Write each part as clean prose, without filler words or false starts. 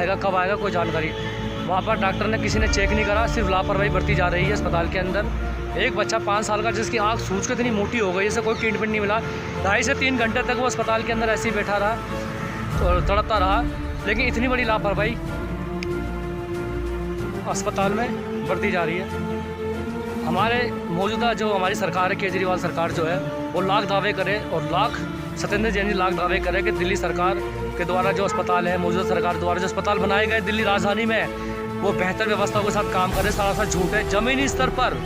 आएगा, कब आएगा कोई जानकारी। वहाँ पर डॉक्टर ने किसी ने चेक नहीं करा, सिर्फ लापरवाही बरती जा रही है अस्पताल के अंदर। एक बच्चा 5 साल का जिसकी आँख सूज के इतनी मोटी हो गई, इसे कोई ट्रीटमेंट नहीं मिला, 2.5 से 3 घंटे तक वो अस्पताल के अंदर ऐसे ही बैठा रहा और तड़पता रहा। लेकिन इतनी बड़ी लापरवाही अस्पताल में बरती जा रही है। हमारे मौजूदा जो हमारी सरकार है, केजरीवाल सरकार जो है, वो लाख दावे करे और सत्येंद्र जैन जी लाख दावे करे कि दिल्ली सरकार के द्वारा जो अस्पताल है, मौजूदा सरकार द्वारा जो अस्पताल बनाए गए दिल्ली राजधानी में, वो बेहतर व्यवस्थाओं के साथ काम करे। सारा झूठ है। ज़मीनी स्तर पर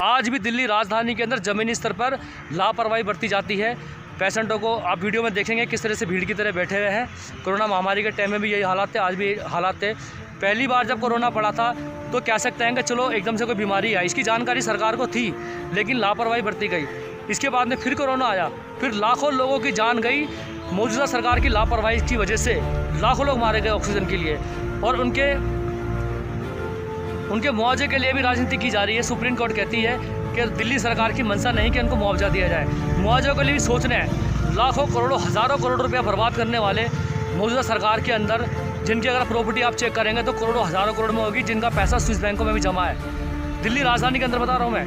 आज भी दिल्ली राजधानी के अंदर ज़मीनी स्तर पर लापरवाही बरती जाती है। पेशेंटों को आप वीडियो में देखेंगे किस तरह से भीड़ की तरह बैठे हुए हैं। कोरोना महामारी के टाइम में भी यही हालात थे, आज भी हालात थे। पहली बार जब कोरोना पड़ा था तो कह सकते हैं कि चलो एकदम से कोई बीमारी आई, इसकी जानकारी सरकार को थी, लेकिन लापरवाही बरती गई। इसके बाद में फिर कोरोना आया, फिर लाखों लोगों की जान गई मौजूदा सरकार की लापरवाही की वजह से। लाखों लोग मारे गए ऑक्सीजन के लिए, और उनके मुआवजे के लिए भी राजनीति की जा रही है। सुप्रीम कोर्ट कहती है कि दिल्ली सरकार की मंशा नहीं कि उनको मुआवजा दिया जाए। मुआवजे के लिए भी सोचना है। लाखों करोड़ों हज़ारों करोड़ रुपया बर्बाद करने वाले मौजूदा सरकार के अंदर, जिनकी अगर प्रॉपर्टी आप चेक करेंगे तो करोड़ों हज़ारों करोड़ में होगी, जिनका पैसा स्विस बैंकों में भी जमा है। दिल्ली राजधानी के अंदर बता रहा हूँ मैं,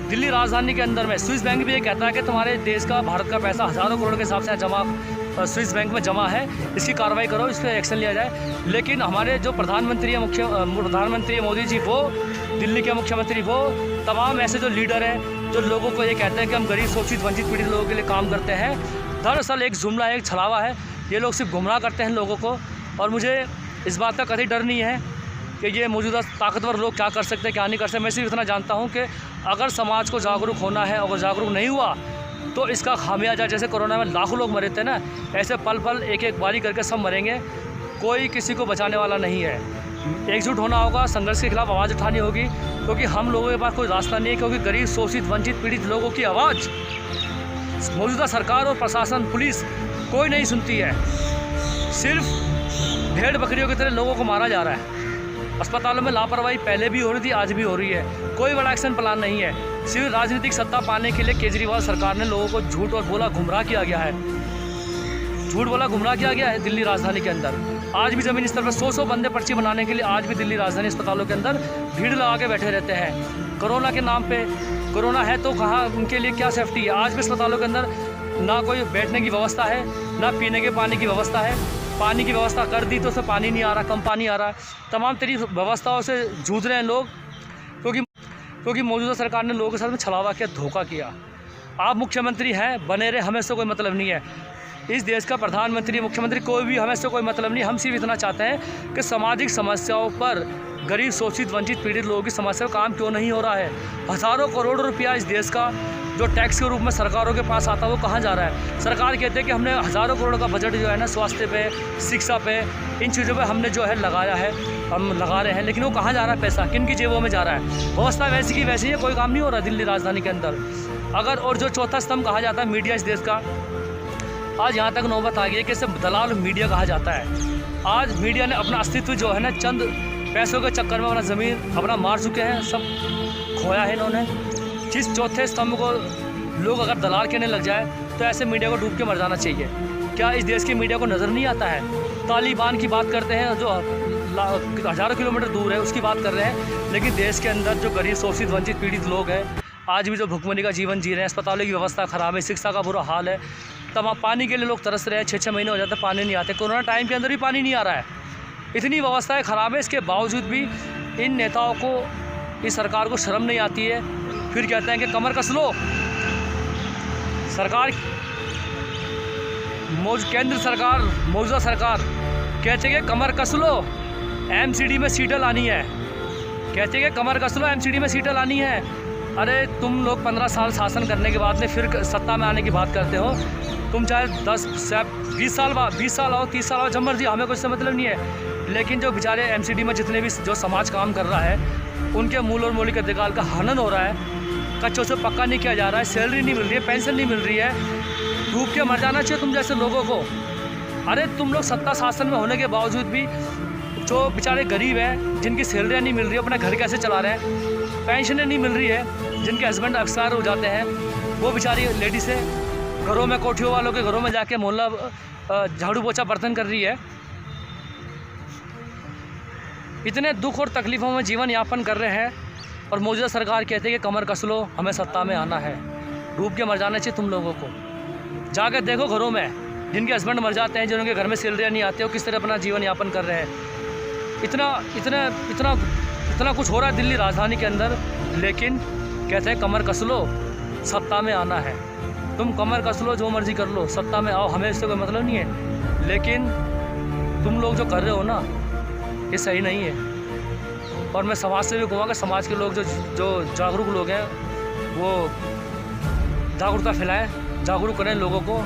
दिल्ली राजधानी के अंदर में स्विस बैंक भी ये कहता है कि तुम्हारे देश का, भारत का पैसा हज़ारों करोड़ के हिसाब से जमा स्विस बैंक में जमा है, इसकी कार्रवाई करो, इस पर एक्शन लिया जाए। लेकिन हमारे जो प्रधानमंत्री है मोदी जी, वो दिल्ली के मुख्यमंत्री, वो तमाम ऐसे जो लीडर हैं जो लोगों को ये कहते हैं कि हम गरीब, शोषित, वंचित, पीड़ित लोगों के लिए काम करते हैं, दरअसल एक जुमला है, एक छलावा है। ये लोग सिर्फ गुमराह करते हैं लोगों को। और मुझे इस बात का कतई डर नहीं है कि ये मौजूदा ताकतवर लोग क्या कर सकते हैं, क्या नहीं कर सकते। मैं सिर्फ इतना जानता हूँ कि अगर समाज को जागरूक होना है, अगर जागरूक नहीं हुआ तो इसका खामियाजा, जैसे कोरोना में लाखों लोग मरे थे ना, ऐसे पल पल एक एक बारी करके सब मरेंगे। कोई किसी को बचाने वाला नहीं है। एकजुट होना होगा, संघर्ष के खिलाफ आवाज़ उठानी होगी, क्योंकि हम लोगों के पास कोई रास्ता नहीं है। क्योंकि गरीब, शोषित, वंचित, पीड़ित लोगों की आवाज़ मौजूदा सरकार और प्रशासन, पुलिस कोई नहीं सुनती है। सिर्फ भेड़ बकरियों की तरह लोगों को मारा जा रहा है। अस्पतालों में लापरवाही पहले भी हो रही थी, आज भी हो रही है। कोई बड़ा एक्शन प्लान नहीं है। सिर्फ राजनीतिक सत्ता पाने के लिए केजरीवाल सरकार ने लोगों को झूठ और बोला गुमराह किया गया है। झूठ बोला गुमराह किया गया है दिल्ली राजधानी के अंदर। आज भी ज़मीनी स्तर पर 100 बंदे पर्ची बनाने के लिए आज भी दिल्ली राजधानी अस्पतालों के अंदर भीड़ लगा के बैठे रहते हैं। कोरोना के नाम पे, कोरोना है तो कहाँ, उनके लिए क्या सेफ्टी है। आज भी अस्पतालों के अंदर ना कोई बैठने की व्यवस्था है, ना पीने के पानी की व्यवस्था है। पानी की व्यवस्था कर दी तो उससे पानी नहीं आ रहा, कम पानी आ रहा है। तमाम तरी व्यवस्थाओं से जूझ रहे हैं लोग, क्योंकि मौजूदा सरकार ने लोगों के साथ में छलावा किया, धोखा किया। आप मुख्यमंत्री हैं, बने रहे, हमें से कोई मतलब नहीं है। इस देश का प्रधानमंत्री, मुख्यमंत्री, कोई भी हमें से कोई मतलब नहीं। हम सिर्फ इतना चाहते हैं कि सामाजिक समस्याओं पर, गरीब, शोषित, वंचित, पीड़ित लोगों की समस्या पर काम क्यों नहीं हो रहा है। हज़ारों करोड़ रुपया इस देश का जो टैक्स के रूप में सरकारों के पास आता है, वो कहाँ जा रहा है। सरकार कहते हैं कि हमने हज़ारों करोड़ का बजट जो है ना, स्वास्थ्य पे, शिक्षा पे, इन चीज़ों पे हमने जो है लगाया है, हम लगा रहे हैं, लेकिन वो कहाँ जा रहा है पैसा, किन की जेबों में जा रहा है। व्यवस्था वैसी की वैसी है, कोई काम नहीं हो रहा दिल्ली राजधानी के अंदर। अगर और जो चौथा स्तंभ कहा जाता है मीडिया इस देश का, आज यहाँ तक नौबत आ गई है कि इसे दलाल मीडिया कहा जाता है। आज मीडिया ने अपना अस्तित्व जो है ना, चंद पैसों के चक्कर में अपना ज़मीन अपना मार चुके हैं, सब खोया है इन्होंने। जिस चौथे स्तंभ को लोग अगर दलाल कहने लग जाए तो ऐसे मीडिया को डूब के मर जाना चाहिए। क्या इस देश की मीडिया को नज़र नहीं आता है। तालिबान की बात करते हैं जो हज़ारों किलोमीटर दूर है, उसकी बात कर रहे हैं, लेकिन देश के अंदर जो गरीब, शोषित, वंचित, पीड़ित लोग हैं, आज भी जो भुखमरी का जीवन जी रहे हैं, अस्पतालों की व्यवस्था ख़राब है, शिक्षा का बुरा हाल है, तमाम पानी के लिए लोग तरस रहे हैं। 6-6 महीने हो जाते हैं, पानी नहीं आते। कोरोना टाइम के अंदर भी पानी नहीं आ रहा है। इतनी व्यवस्थाएँ ख़राब है, इसके बावजूद भी इन नेताओं को, इस सरकार को शर्म नहीं आती है। फिर कहते हैं कि कमर कस लो। सरकार, केंद्र सरकार, मौजूदा सरकार कहते हैं कि कमर कस लो, एमसीडी में सीटें लानी है। कहते हैं कि कमर कस लो, एमसीडी में सीटें लानी है। अरे तुम लोग 15 साल शासन करने के बाद में फिर सत्ता में आने की बात करते हो। तुम चाहे 10 से 20 साल बाद 20 साल आओ, 30 साल आओ, जब मर्जी, हमें कुछ से मतलब नहीं है। लेकिन जो बेचारे एमसीडी में जितने भी जो समाज काम कर रहा है, उनके मूल और मौलिक अधिकार का हनन हो रहा है। कच्चों से पक्का नहीं किया जा रहा है, सैलरी नहीं मिल रही है, पेंशन नहीं मिल रही है। डूब के मर जाना चाहिए तुम जैसे लोगों को। अरे तुम लोग सत्ता शासन में होने के बावजूद भी जो बेचारे गरीब हैं, जिनकी सैलरियाँ नहीं मिल रही है, अपना घर कैसे चला रहे हैं, पेंशनें नहीं मिल रही है, जिनके हस्बैंड एक्सपायर हो जाते हैं, वो बेचारी लेडीज़ें घरों में, कोठियों वालों के घरों में जाके मोहल्ला झाड़ू पोछा बर्तन कर रही है। इतने दुख और तकलीफ़ों में जीवन यापन कर रहे हैं और मौजूदा सरकार कहती है कि कमर कस लो, हमें सत्ता में आना है। डूब के मर जाना चाहिए तुम लोगों को। जाकर देखो घरों में जिनके हस्बैंड मर जाते हैं, जिनके घर में सैलरियाँ नहीं आती, वो किस तरह अपना जीवन यापन कर रहे हैं। इतना कुछ हो रहा है दिल्ली राजधानी के अंदर, लेकिन कहते हैं कमर कस लो, सत्ता में आना है। तुम कमर कस लो, जो मर्जी कर लो, सत्ता में आओ, हमें इससे कोई मतलब नहीं है। लेकिन तुम लोग जो कर रहे हो ना, ये सही नहीं है। और मैं समाज से भी कहूँगा कि समाज के लोग जो जागरूक लोग हैं वो जागरूकता फैलाएं, जागरूक करें लोगों को।